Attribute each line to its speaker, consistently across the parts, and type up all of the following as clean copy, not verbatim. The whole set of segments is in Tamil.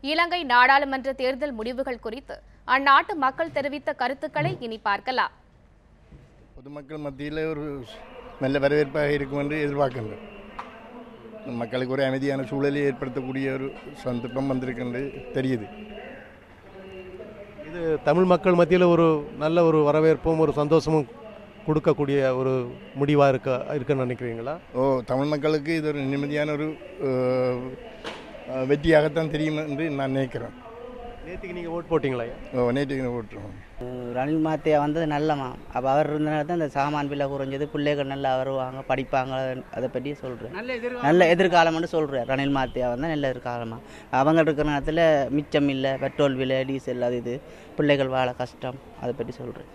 Speaker 1: இலங்கை நாடாளுமன்ற தேர்தல் முடிவுகள் குறித்து அந்நாட்டு மக்கள் தெரிவித்த கருத்துக்களை இனி பார்க்கலாம்.
Speaker 2: பொதுமக்கள் மத்தியில் ஒரு நல்ல வரவேற்பாக இருக்கும் என்று எதிர்பார்க்கின்றோம். மக்களுக்கு ஒரு அமைதியான சூழலை ஏற்படுத்தக்கூடிய ஒரு சந்தர்ப்பம் வந்திருக்கின்றது தெரியுது.
Speaker 3: இது தமிழ் மக்கள் மத்தியில் ஒரு நல்ல ஒரு வரவேற்பும் ஒரு சந்தோஷமும் கொடுக்கக்கூடிய ஒரு முடிவாக இருக்குன்னு நினைக்கிறீங்களா?
Speaker 2: தமிழ் மக்களுக்கு இது ஒரு நிம்மதியான ஒரு வெற்றியாகத்தான் தெரியும் என்று நான் நினைக்கிறேன்.
Speaker 3: நேற்றுக்கு நீங்கள் ஓட் போட்டிங்களா?
Speaker 2: நேற்றுக்கு ஓட்டுறோம்.
Speaker 4: ரணில் மாத்தியா வந்தது நல்லமா. அப்போ அவர் இருந்தனால தான் இந்த சாமான் விலை குறைஞ்சது, பிள்ளைகள் நல்லா வருவாங்க, படிப்பாங்க. அதை பற்றி சொல்கிறேன். நல்ல எதிர்காலம்னு சொல்கிறேன். ரணில் மாத்தியா வந்தால் நல்ல எதிர்காலமாக. அவங்க இருக்கிற நேரத்தில் மிச்சம் இல்லை, பெட்ரோல் விலை, டீசல், அது இது, பிள்ளைகள் வாழ கஷ்டம். அதை பற்றி சொல்கிறேன்.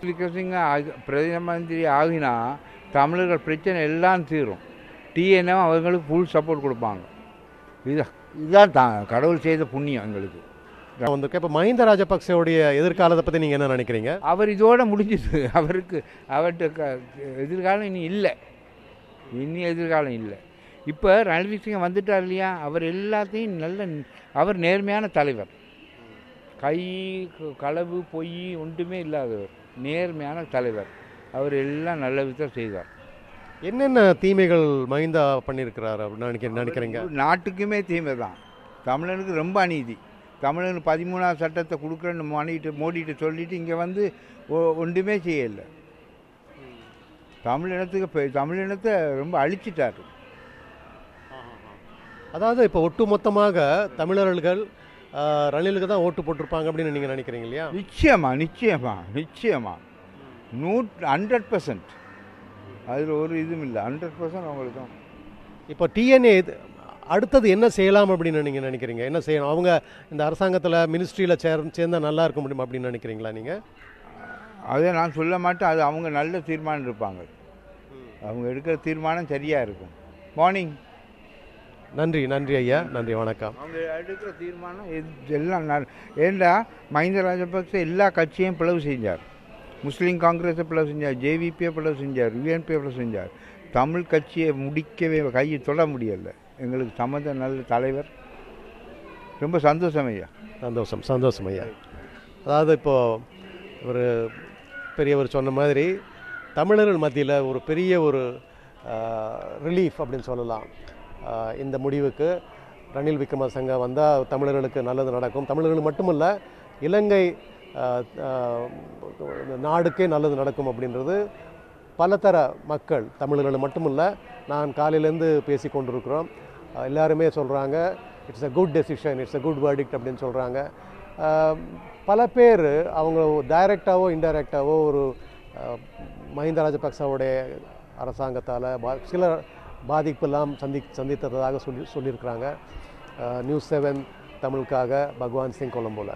Speaker 5: பிரதம மந்திரி ஆகினா தமிழர்கள் பிரச்சனை எல்லாம் தீரும். டிஎன்ஏ அவங்களுக்கு ஃபுல் சப்போர்ட் கொடுப்பாங்க. இதுதான் கடவுள் செய்த புண்ணியம் எங்களுக்கு.
Speaker 3: இப்போ மஹிந்த ராஜபக்சேவுடைய எதிர்காலத்தை பற்றி நீங்கள் என்ன நினைக்கிறீங்க?
Speaker 5: அவர் இதோட முடிஞ்சது. அவர்கிட்ட எதிர்காலம் இனி எதிர்காலம் இல்லை. இப்போ ரணில் விக்ரமசிங்கே வந்துட்டார் இல்லையா, அவர் எல்லாத்தையும் அவர் நேர்மையான தலைவர். கை களவு பொய் ஒன்றுமே இல்லாதவர், நேர்மையான தலைவர். அவர் எல்லாம் நல்ல விதம் செய்தார்.
Speaker 3: என்னென்ன தீமைகள் மஹிந்தா பண்ணியிருக்கிறார் அப்படின்னு நினைக்கிறீங்க?
Speaker 5: நாட்டுக்குமே தீமை தான். தமிழனுக்கு ரொம்ப அநீதி. தமிழனுக்கு 13ஆவது சட்டத்தை கொடுக்குறேன்னு மோடிட்டு சொல்லிட்டு இங்கே வந்து ஒன்றுமே செய்யலை. தமிழினத்தை ரொம்ப அழிச்சிட்டார்.
Speaker 3: அதாவது இப்போ ஒட்டு மொத்தமாக தமிழர்கள் ரணிலுக்கு தான் ஓட்டு போட்டிருப்பாங்க அப்படின்னு நீங்கள் நினைக்கிறீங்க இல்லையா?
Speaker 5: நிச்சயமாக 100%. அதில் ஒரு இதுவும் இல்லை. 100% அவங்களுக்கு தான்.
Speaker 3: இப்போ டிஎன்ஏ அடுத்தது என்ன செய்யலாம் அப்படின்னு நீங்கள் நினைக்கிறீங்க? என்ன செய்யணும்? அவங்க இந்த அரசாங்கத்தில் மினிஸ்ட்ரியில் சேர்ந்தால் நல்லா இருக்க முடியும் அப்படின்னு நினைக்கிறீங்களா நீங்கள்?
Speaker 5: அதை நான் சொல்ல மாட்டேன். அது அவங்க நல்ல தீர்மானம் இருப்பாங்க. அவங்க எடுக்கிற தீர்மானம் சரியாக இருக்கும். மார்னிங்.
Speaker 3: நன்றி ஐயா, நன்றி, வணக்கம்.
Speaker 5: அவங்க எடுக்கிற தீர்மானம் எல்லாம் ஏண்டா மஹிந்த ராஜபக்சே எல்லா கட்சியும் பிளவு செஞ்சார். முஸ்லீம் காங்கிரஸை பிளவு செஞ்சார், ஜேவிபியை பிளவு செஞ்சார், யூஎன்பியை பிளவு செஞ்சார். தமிழ் கட்சியை முடிக்கவே கையை தொட முடியலை. எங்களுக்கு சம்மந்த நல்ல தலைவர். ரொம்ப சந்தோஷம் ஐயா.
Speaker 3: சந்தோஷம் ஐயா. அதாவது இப்போது ஒரு பெரியவர் சொன்ன மாதிரி தமிழர்கள் மத்தியில் ஒரு பெரிய ஒரு ரிலீஃப் அப்படின்னு சொல்லலாம். இந்த முடிவுக்கு ரணில் விக்ரமசிங்கே வந்தால் தமிழர்களுக்கு நல்லது நடக்கும். தமிழர்களுக்கு மட்டுமல்ல, இலங்கை நாடுக்கே நல்லது நடக்கும் அப்படின்றது பலதர மக்கள், தமிழர்கள் மட்டுமில்லை, நான் காலையிலேருந்து பேசி கொண்டிருக்கிறோம். எல்லாருமே சொல்கிறாங்க it's a good decision, it's a good verdict அப்படின்னு சொல்கிறாங்க. பல பேர் அவங்க டைரெக்டாகவோ இன்டைரக்டாகவோ ஒரு மஹிந்த ராஜபக்சவுடைய அரசாங்கத்தால் சில பாதிப்பெல்லாம் சந்தித்ததாக சொல்லியிருக்கிறாங்க. நியூஸ் 7 தமிழுக்காக பகவான் சிங், கொலம்போல.